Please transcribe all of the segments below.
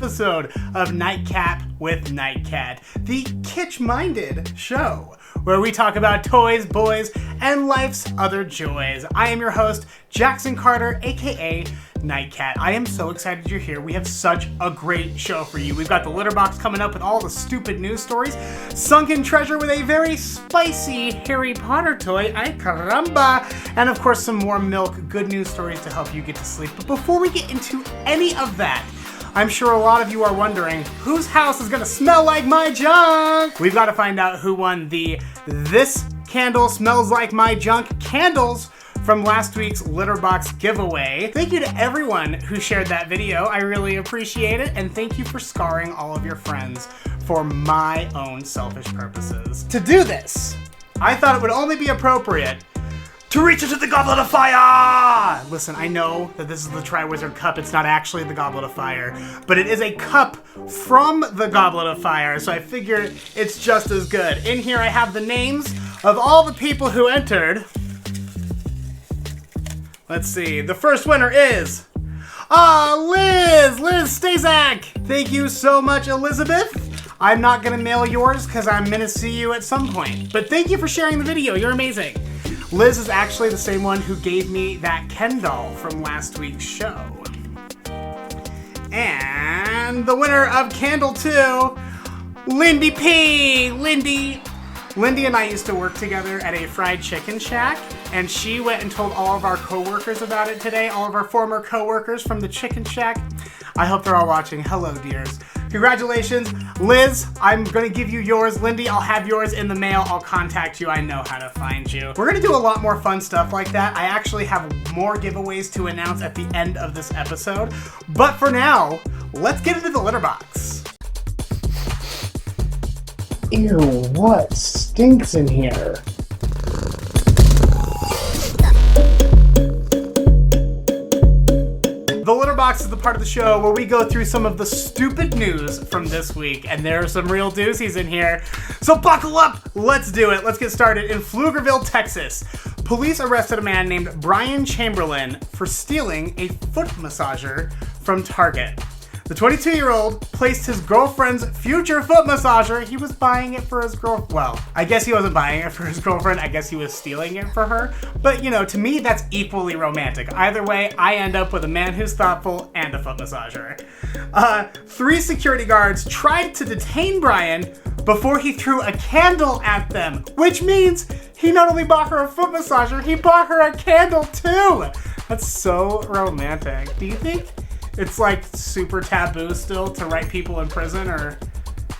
episode of Nightcap with Nightcat, the kitsch-minded show, where we talk about toys, boys, and life's other joys. I am your host, Jackson Carter, aka Nightcat. I am so excited you're here. We have such a great show for you. We've got the LITTERBOX coming up with all the stupid news stories, Sunken Treasure with a very spicy Harry Potter toy, ay caramba, and of course some more milk, good news stories to help you get to sleep. But before we get into any of that, I'm sure a lot of you are wondering, whose house is gonna smell like my junk? We've got to find out who won the This Candle Smells Like My Junk candles from last week's LITTERBOX giveaway. Thank you to everyone who shared that video. I really appreciate it, and thank you for scarring all of your friends for my own selfish purposes. To do this, I thought it would only be appropriate to reach into the Goblet of Fire! Listen, I know that this is the Triwizard Cup. It's not actually the Goblet of Fire, but it is a cup from the Goblet of Fire, so I figured it's just as good. In here I have the names of all the people who entered. Let's see, the first winner is, Liz Stazak. Thank you so much, Elizabeth. I'm not gonna mail yours because I'm gonna see you at some point, but thank you for sharing the video, you're amazing. Liz is actually the same one who gave me that Ken doll from last week's show. And the winner of Candle 2, Lindy P. Lindy and I used to work together at a fried chicken shack, and she went and told all of our coworkers about it today, all of our former coworkers from the chicken shack. I hope they're all watching. Hello, dears. Congratulations. Liz, I'm gonna give you yours. Lindy, I'll have yours in the mail. I'll contact you. I know how to find you. We're gonna do a lot more fun stuff like that. I actually have more giveaways to announce at the end of this episode. But for now, let's get into the LITTERBOX. Ew, what stinks in here? The LITTERBOX is the part of the show where we go through some of the stupid news from this week, and there are some real doozies in here. So buckle up, let's do it. Let's get started. In Pflugerville, Texas, police arrested a man named Brian Chamberlain for stealing a foot massager from Target. The 22-year-old placed his girlfriend's future foot massager. He was buying it for his girlfriend. Well, I guess he wasn't buying it for his girlfriend. I guess he was stealing it for her. But, you know, to me, that's equally romantic. Either way, I end up with a man who's thoughtful and a foot massager. 3 security guards tried to detain Brian before he threw a candle at them, which means he not only bought her a foot massager, he bought her a candle too. That's so romantic. Do you think it's like super taboo still to write people in prison, or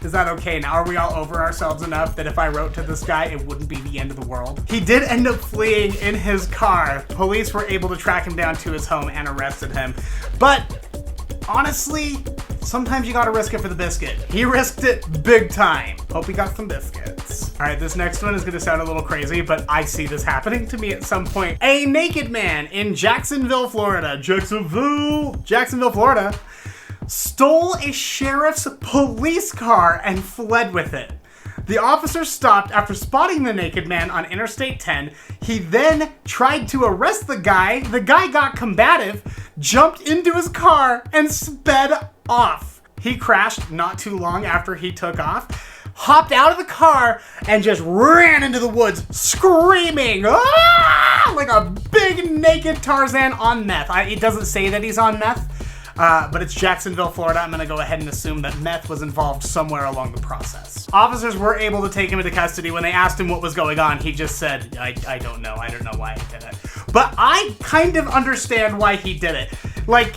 is that okay now? Are we all over ourselves enough that if I wrote to this guy, it wouldn't be the end of the world? He did end up fleeing in his car. Police were able to track him down to his home and arrested him. But honestly, sometimes you gotta risk it for the biscuit. He risked it big time. Hope he got some biscuits. All right, this next one is gonna sound a little crazy, but I see this happening to me at some point. A naked man in Jacksonville, Florida, Florida, stole a sheriff's police car and fled with it. The officer stopped after spotting the naked man on Interstate 10. He then tried to arrest the guy. The guy got combative, jumped into his car, and sped off. He crashed not too long after he took off, hopped out of the car, and just ran into the woods screaming, "Ah!" like a big naked Tarzan on meth. It doesn't say that he's on meth, but it's Jacksonville, Florida. I'm gonna go ahead and assume that meth was involved somewhere along the process. Officers were able to take him into custody. When they asked him what was going on, he just said, I don't know. I don't know why he did it. But I kind of understand why he did it. Like,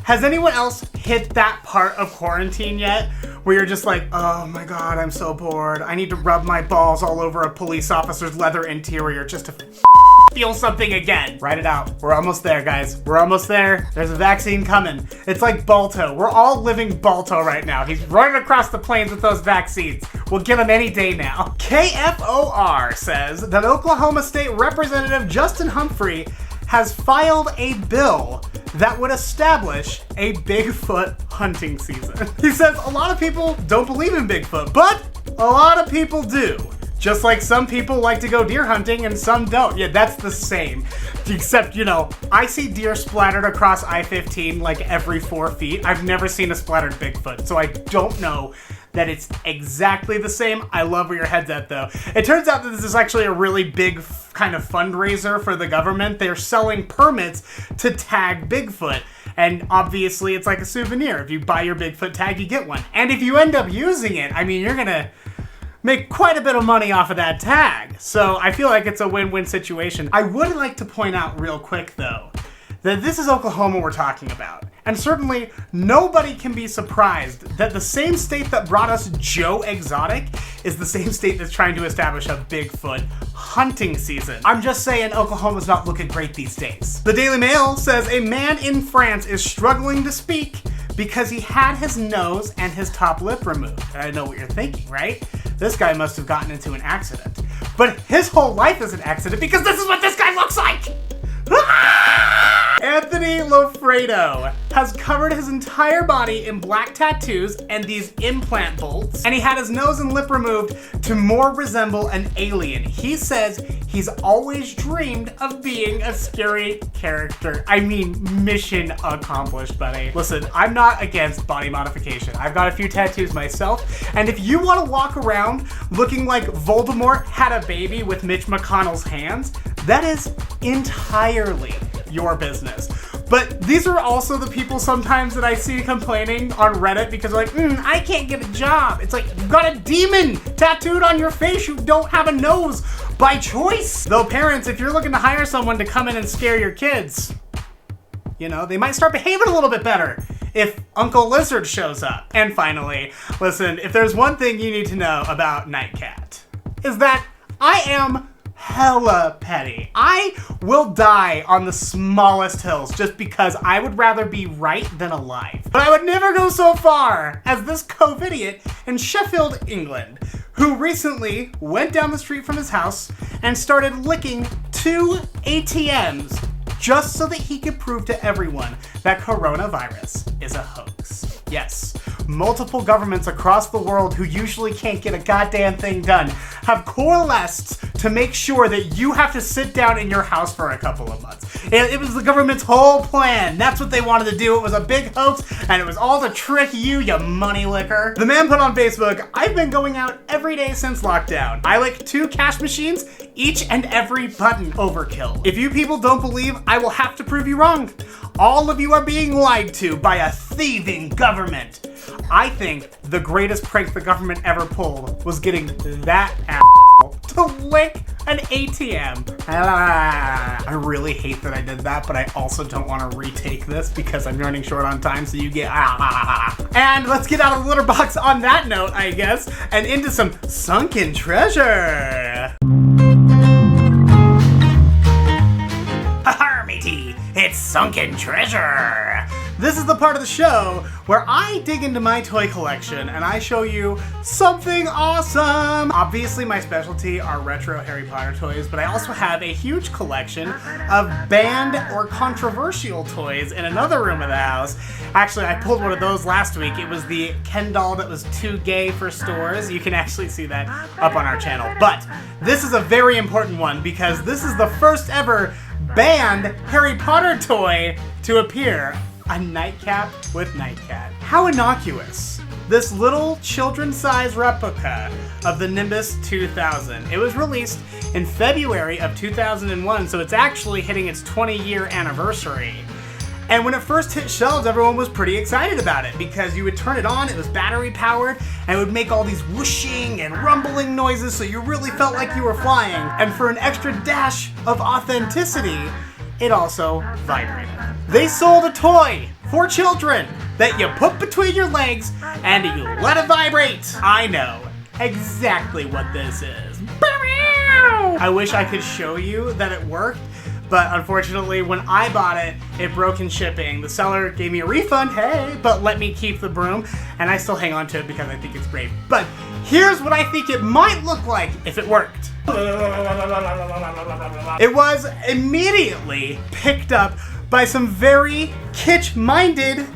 has anyone else hit that part of quarantine yet? Where you're just like, oh my God, I'm so bored. I need to rub my balls all over a police officer's leather interior just to feel something again. Write it out. We're almost there, guys. We're almost there. There's a vaccine coming. It's like Balto. We're all living Balto right now. He's running across the plains with those vaccines. We'll get him any day now. KFOR says that Oklahoma State Representative Justin Humphrey has filed a bill that would establish a Bigfoot hunting season. He says a lot of people don't believe in Bigfoot, but a lot of people do. Just like some people like to go deer hunting and some don't. Yeah, that's the same. Except, you know, I see deer splattered across I-15 like every 4 feet. I've never seen a splattered Bigfoot, so I don't know that it's exactly the same. I love where your head's at, though. It turns out that this is actually a really big kind of fundraiser for the government. They're selling permits to tag Bigfoot. And obviously, it's like a souvenir. If you buy your Bigfoot tag, you get one. And if you end up using it, I mean, you're gonna make quite a bit of money off of that tag. So I feel like it's a win-win situation. I would like to point out real quick, though, that this is Oklahoma we're talking about. And certainly, nobody can be surprised that the same state that brought us Joe Exotic is the same state that's trying to establish a Bigfoot hunting season. I'm just saying Oklahoma's not looking great these days. The Daily Mail says a man in France is struggling to speak because he had his nose and his top lip removed. And I know what you're thinking, right? This guy must have gotten into an accident. But his whole life is an accident because this is what this guy looks like! Anthony Lofredo has covered his entire body in black tattoos and these implant bolts, and he had his nose and lip removed to more resemble an alien. He says he's always dreamed of being a scary character. I mean, mission accomplished, buddy. Listen, I'm not against body modification. I've got a few tattoos myself, and if you want to walk around looking like Voldemort had a baby with Mitch McConnell's hands, that is entirely your business. But these are also the people sometimes that I see complaining on Reddit because they're like, I can't get a job. It's like, you've got a demon tattooed on your face. You don't have a nose by choice. Though parents, if you're looking to hire someone to come in and scare your kids, you know, they might start behaving a little bit better if Uncle Lizard shows up. And finally, listen, if there's one thing you need to know about Nightcat, is that I am hella petty. I will die on the smallest hills just because I would rather be right than alive. But I would never go so far as this COVIDiot in Sheffield, England, who recently went down the street from his house and started licking 2 ATMs just so that he could prove to everyone that coronavirus is a hoax. Yes, multiple governments across the world who usually can't get a goddamn thing done have coalesced to make sure that you have to sit down in your house for a couple of months. It was the government's whole plan. That's what they wanted to do. It was a big hoax, and it was all to trick you, you money licker. The man put on Facebook, I've been going out every day since lockdown. I lick 2 cash machines, each and every button overkill. If you people don't believe, I will have to prove you wrong. All of you are being lied to by a thieving government. I think the greatest prank the government ever pulled was getting that asshole to lick an ATM. I really hate that I did that, but I also don't want to retake this because I'm running short on time, so you get And let's get out of the litter box on that note, I guess, and into some sunken treasure. Matey, it's Sunken Treasure. This is the part of the show where I dig into my toy collection and I show you something awesome. Obviously, my specialty are retro Harry Potter toys, but I also have a huge collection of banned or controversial toys in another room of the house. Actually, I pulled one of those last week. It was the Ken doll that was too gay for stores. You can actually see that up on our channel. But this is a very important one because this is the first ever banned Harry Potter toy to appear. A Nightcap with Nightcat. How innocuous. This little children-sized replica of the Nimbus 2000. It was released in February of 2001, so it's actually hitting its 20-year anniversary. And when it first hit shelves, everyone was pretty excited about it because you would turn it on, it was battery powered, and it would make all these whooshing and rumbling noises so you really felt like you were flying. And for an extra dash of authenticity, it also vibrated. They sold a toy for children that you put between your legs and you let it vibrate. I know exactly what this is. I wish I could show you that it worked, but unfortunately when I bought it, it broke in shipping. The seller gave me a refund, hey, but let me keep the broom, and I still hang on to it because I think it's great. But here's what I think it might look like if it worked. It was immediately picked up by some very kitsch-minded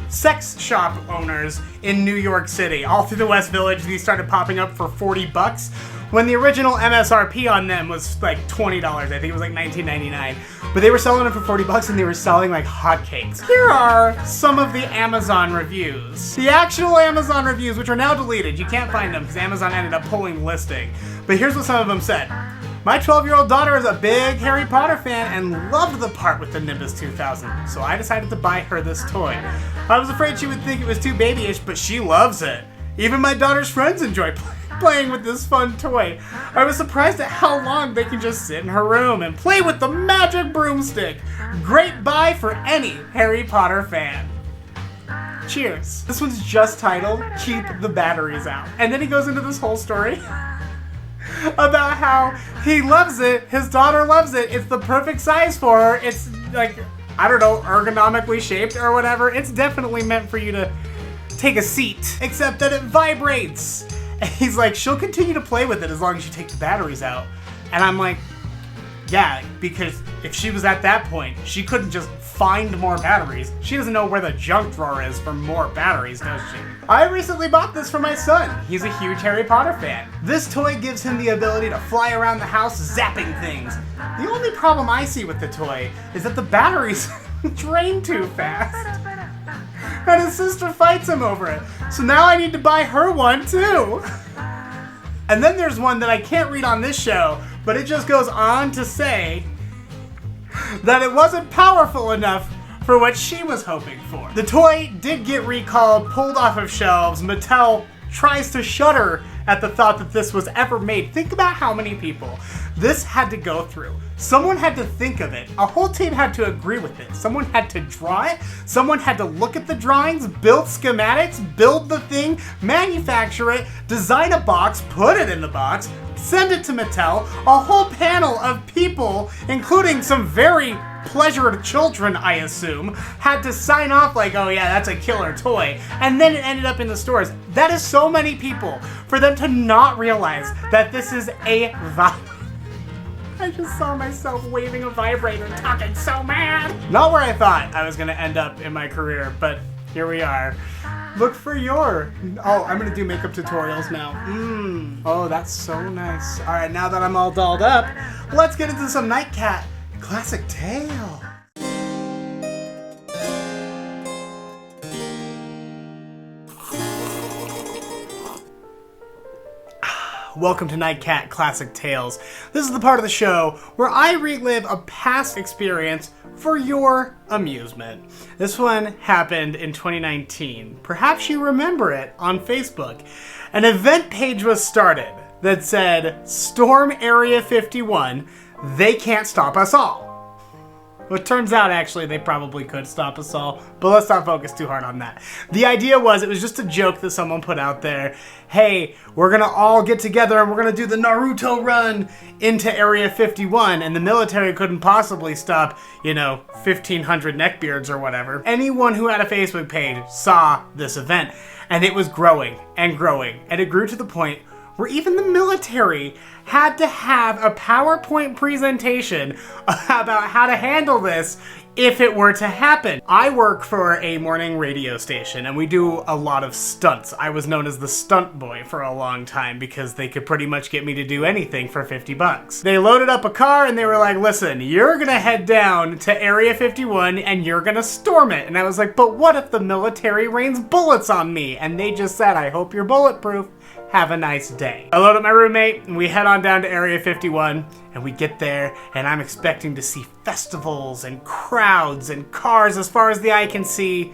sex shop owners in New York City. All through the West Village, these started popping up for $40 when the original MSRP on them was like $20. I think it was like $19.99. But they were selling them for $40 and they were selling like hotcakes. Here are some of the Amazon reviews. The actual Amazon reviews, which are now deleted. You can't find them because Amazon ended up pulling the listing. But here's what some of them said. My 12-year-old daughter is a big Harry Potter fan and loved the part with the Nimbus 2000, so I decided to buy her this toy. I was afraid she would think it was too babyish, but she loves it. Even my daughter's friends enjoy playing with this fun toy. I was surprised at how long they can just sit in her room and play with the magic broomstick. Great buy for any Harry Potter fan. Cheers. This one's just titled, Keep the Batteries Out. And then he goes into this whole story about how he loves it, his daughter loves it, it's the perfect size for her, it's like, I don't know, ergonomically shaped or whatever. It's definitely meant for you to take a seat, except that it vibrates. And he's like, she'll continue to play with it as long as you take the batteries out. And I'm like, yeah, because if she was at that point, she couldn't just find more batteries. She doesn't know where the junk drawer is for more batteries, does she? I recently bought this for my son. He's a huge Harry Potter fan. This toy gives him the ability to fly around the house zapping things. The only problem I see with the toy is that the batteries drain too fast. And his sister fights him over it. So now I need to buy her one too. And then there's one that I can't read on this show, but it just goes on to say that it wasn't powerful enough for what she was hoping for. The toy did get recalled, pulled off of shelves. Mattel tries to shudder at the thought that this was ever made. Think about how many people this had to go through. Someone had to think of it. A whole team had to agree with it. Someone had to draw it. Someone had to look at the drawings, build schematics, build the thing, manufacture it, design a box, put it in the box, send it to Mattel. A whole panel of people, including some very pleasured children, I assume, had to sign off like, oh yeah, that's a killer toy. And then it ended up in the stores. That is so many people for them to not realize that this is a vibrator. I just saw myself waving a vibrator and talking so mad. Not where I thought I was gonna end up in my career, but here we are. Look for your... Oh, I'm gonna do makeup tutorials now. Oh, that's so nice. All right, now that I'm all dolled up, let's get into some Nightcat Classic Tale. Welcome to Nightcat Classic Tales. This is the part of the show where I relive a past experience for your amusement. This one happened in 2019. Perhaps you remember it on Facebook. An event page was started that said, Storm Area 51, they can't stop us all. Well, it turns out, actually, they probably could stop us all, but let's not focus too hard on that. The idea was, it was just a joke that someone put out there. Hey, we're gonna all get together and we're gonna do the Naruto run into Area 51, and the military couldn't possibly stop, 1,500 neckbeards or whatever. Anyone who had a Facebook page saw this event, and it was growing and growing, and it grew to the point where even the military had to have a PowerPoint presentation about how to handle this if it were to happen. I work for a morning radio station and we do a lot of stunts. I was known as the stunt boy for a long time because they could pretty much get me to do anything for $50. They loaded up a car and they were like, listen, you're gonna head down to Area 51 and you're gonna storm it. And I was like, but what if the military rains bullets on me? And they just said, I hope you're bulletproof. Have a nice day. I load up my roommate and we head on down to Area 51 and we get there and I'm expecting to see festivals and crowds and cars as far as the eye can see,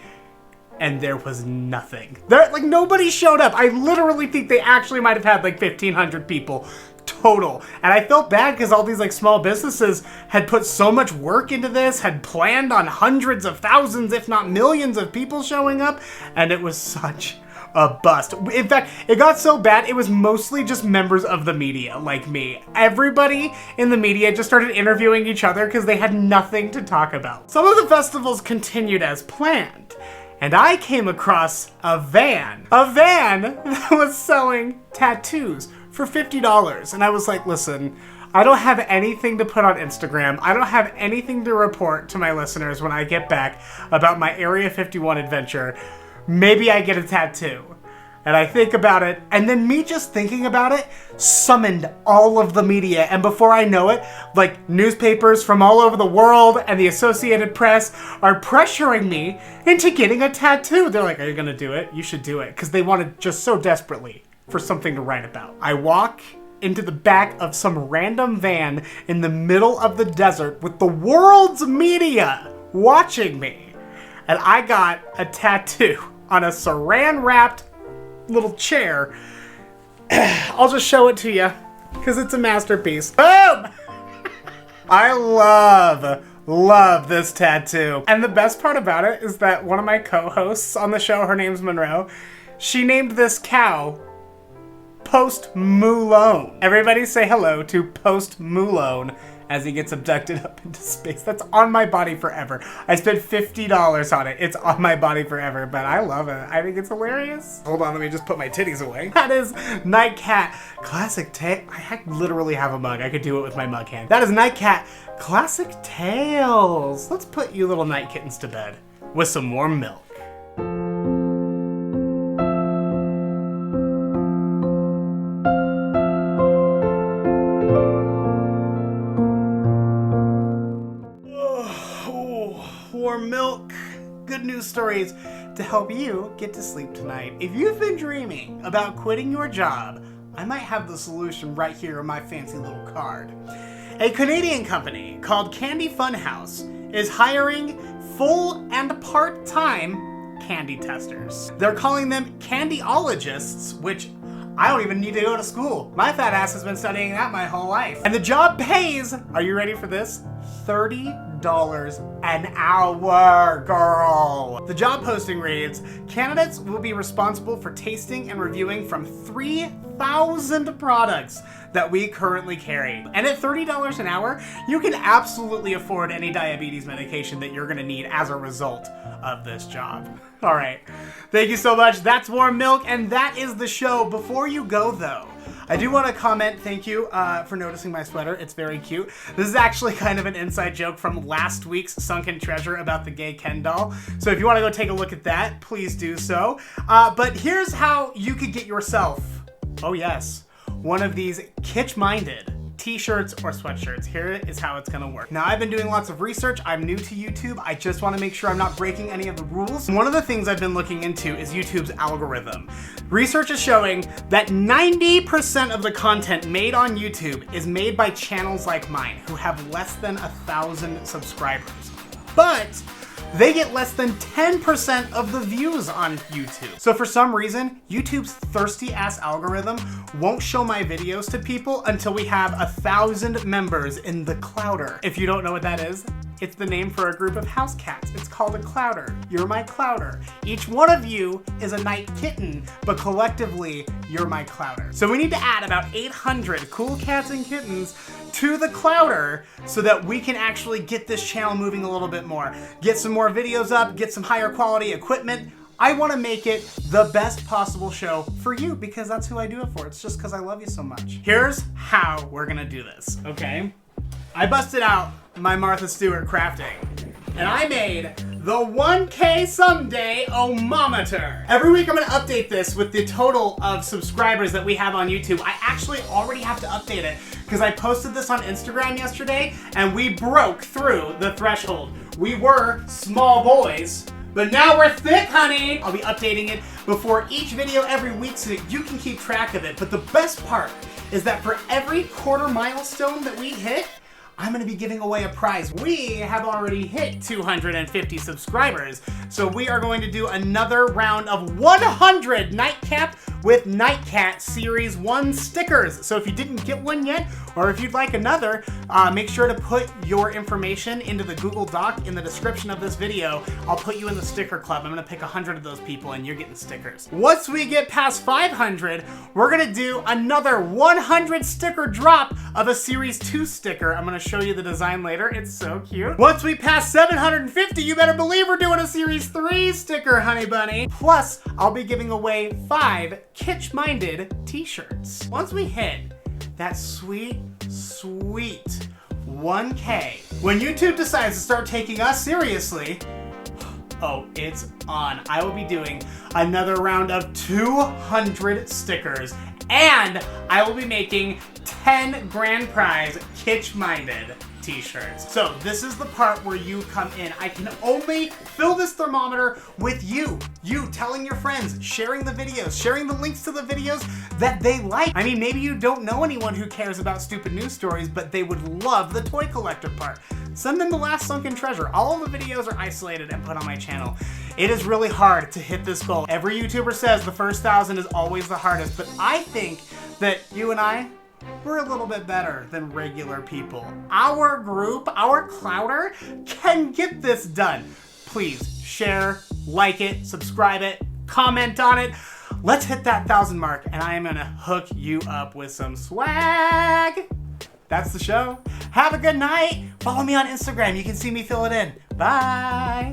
and there was nothing. Nobody showed up. I literally think they actually might have had 1,500 people total. And I felt bad because all these small businesses had put so much work into this, had planned on hundreds of thousands, if not millions of people showing up, and it was such a bust. In fact, it got so bad, it was mostly just members of the media, like me. Everybody in the media just started interviewing each other because they had nothing to talk about. Some of the festivals continued as planned, and I came across a van that was selling tattoos for $50. And I was like, listen, I don't have anything to put on Instagram. I don't have anything to report to my listeners when I get back about my Area 51 adventure. maybe I get a tattoo. And I think about it, and then me just thinking about it summoned all of the media. And before I know it, like newspapers from all over the world and the Associated Press are pressuring me into getting a tattoo. They're like, are you gonna do it? You should do it. Because they wanted just so desperately for something to write about. I walk into the back of some random van in the middle of the desert with the world's media watching me. And I got a tattoo on a saran wrapped little chair. I'll just show it to you because it's a masterpiece. Boom! I love this tattoo. And the best part about it is that one of my co-hosts on the show, her name's Monroe, she named this cow Post Malone. Everybody say hello to Post Malone as he gets abducted up into space. That's on my body forever. I spent $50 on it. It's on my body forever, but I love it. I think it's hilarious. Hold on, let me just put my titties away. That is Nightcat Classic Tales. I literally have a mug. I could do it with my mug hand. That is Nightcat Classic Tales. Let's put you little night kittens to bed with some warm milk. Warm milk, good news stories to help you get to sleep tonight. If you've been dreaming about quitting your job, I might have the solution right here on my fancy little card. A Canadian company called Candy Funhouse is hiring full and part-time candy testers. They're calling them candyologists, which I don't even need to go to school. My fat ass has been studying that my whole life. And the job pays, are you ready for this? $30 an hour, girl. The job posting reads, candidates will be responsible for tasting and reviewing from 3,000 products that we currently carry. And at $30 an hour, you can absolutely afford any diabetes medication that you're gonna need as a result of this job. All right, thank you so much. That's Warm Milk, and that is the show. Before you go though, I do want to comment, thank you for noticing my sweater. It's very cute. This is actually kind of an inside joke from last week's Sunken Treasure about the gay Ken doll. So if you want to go take a look at that, please do so. But here's how you could get yourself, oh yes, one of these kitsch-minded t-shirts or sweatshirts. Here is how it's gonna work. Now, I've been doing lots of research. I'm new to YouTube. I just wanna make sure I'm not breaking any of the rules. One of the things I've been looking into is YouTube's algorithm. Research is showing that 90% of the content made on YouTube is made by channels like mine, who have less than 1,000 subscribers. But they get less than 10% of the views on YouTube. So for some reason, YouTube's thirsty ass algorithm won't show my videos to people until we have 1,000 members in the Clouder. If you don't know what that is, it's the name for a group of house cats. It's called a Clouder. You're my Clouder. Each one of you is a night kitten, but collectively, you're my Clouder. So we need to add about 800 cool cats and kittens to the Clouder so that we can actually get this channel moving a little bit more. Get some more videos up, get some higher quality equipment. I want to make it the best possible show for you because that's who I do it for. It's just because I love you so much. Here's how we're gonna do this, okay? I busted out my Martha Stewart crafting and I made the 1K Someday Omometer. Every week I'm gonna update this with the total of subscribers that we have on YouTube. I actually already have to update it because I posted this on Instagram yesterday and we broke through the threshold. We were small boys, but now we're thick, honey. I'll be updating it before each video every week so that you can keep track of it. But the best part is that for every quarter milestone that we hit, I'm gonna be giving away a prize. We have already hit 250 subscribers, so we are going to do another round of 100 Nightcap with Nightcat Series 1 stickers. So if you didn't get one yet, or if you'd like another, make sure to put your information into the Google Doc in the description of this video. I'll put you in the sticker club. I'm gonna pick 100 of those people and you're getting stickers. Once we get past 500, we're gonna do another 100 sticker drop of a Series 2 sticker. I'm gonna show you the design later. It's so cute. Once we pass 750, you better believe we're doing a Series 3 sticker, honey bunny. Plus, I'll be giving away 5 kitsch-minded t-shirts. Once we hit that sweet 1K, when YouTube decides to start taking us seriously, Oh, it's on. I will be doing another round of 200 stickers, and I will be making 10 grand prize kitsch-minded t-shirts. So this is the part where you come in. I can only fill this thermometer with you telling your friends, sharing the videos, sharing the links to the videos that they like. I mean, maybe you don't know anyone who cares about stupid news stories, but they would love the toy collector part. Send them the last Sunken Treasure. All of the videos are isolated and put on my channel. It is really hard to hit this goal. Every YouTuber says the first 1,000 is always the hardest, but I think that you and I, we're a little bit better than regular people. Our group, our clouder, can get this done. Please share, like it, subscribe it, comment on it. Let's hit that 1,000 mark, and I am gonna hook you up with some swag. That's the show. Have a good night. Follow me on Instagram. You can see me fill it in. Bye.